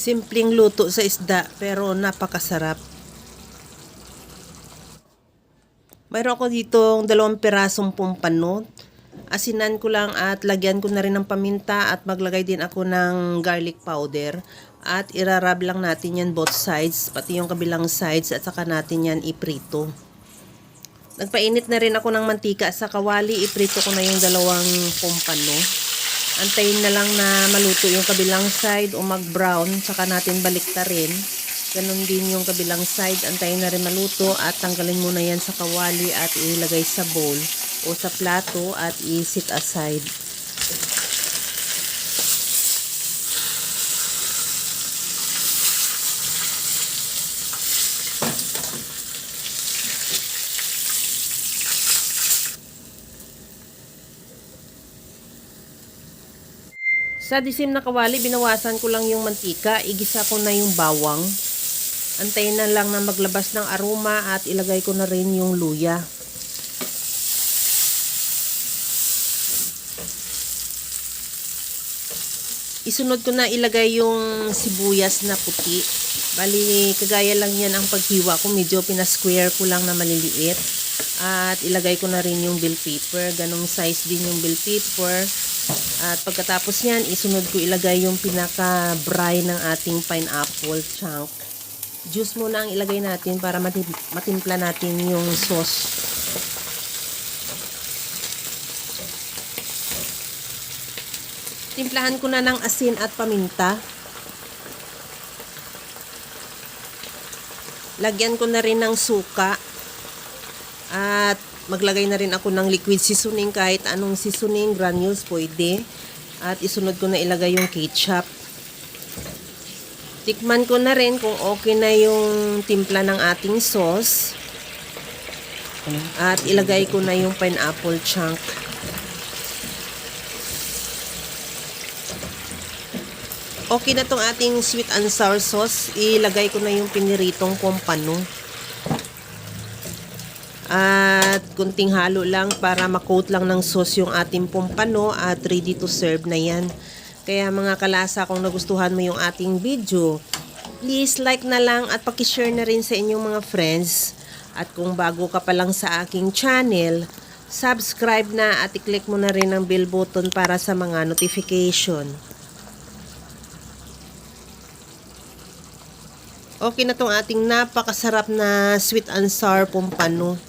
Simpleng luto sa isda pero napakasarap. Mayroon ako ditong 2 pirasong pumpano. Asinan ko lang at lagyan ko na rin ng paminta at maglagay din ako ng garlic powder. At irarab lang natin yan both sides, pati yung kabilang sides, at saka natin yan iprito. Nagpainit na rin ako ng mantika sa kawali, iprito ko na yung 2 pumpano. Antayin na lang na maluto yung kabilang side o mag-brown, saka natin baliktarin. Ganon din yung kabilang side, antayin na rin maluto at tanggalin muna yan sa kawali at ilagay sa bowl o sa plato at i-set aside. Sa disim na kawali, binawasan ko lang yung mantika, igisa ko na yung bawang. Antayin na lang na maglabas ng aroma at ilagay ko na rin yung luya. Isunod ko na ilagay yung sibuyas na puti. Bali, kagaya lang yan ang paghiwa ko. Medyo pinasquare ko lang na maliliit. At ilagay ko na rin yung bell pepper. Ganong size din yung bell pepper. At pagkatapos yan, isunod ko ilagay yung pinaka-dry ng ating pineapple chunk. Juice muna ang ilagay natin para matimpla natin yung sauce. Timplahan ko na ng asin at paminta. Lagyan ko na rin ng suka. At maglagay na rin ako ng liquid seasoning, kahit anong seasoning, granules pwede. At isunod ko na ilagay yung ketchup. Tikman ko na rin kung okay na yung timpla ng ating sauce. At ilagay ko na yung pineapple chunk. Okay na tong ating sweet and sour sauce. Ilagay ko na yung piniritong pompano. At kunting halo lang para ma-coat lang ng sauce yung ating pompano at ready to serve na yan. Kaya mga kalasa, kung nagustuhan mo yung ating video, please like na lang at pakishare na rin sa inyong mga friends. At kung bago ka pa lang sa aking channel, subscribe na at i-click mo na rin ang bell button para sa mga notification. Okay na tong ating napakasarap na sweet and sour pompano.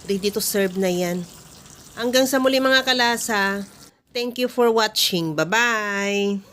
Ready to serve na yan. Hanggang sa muli mga kalasa. Thank you for watching. Bye-bye!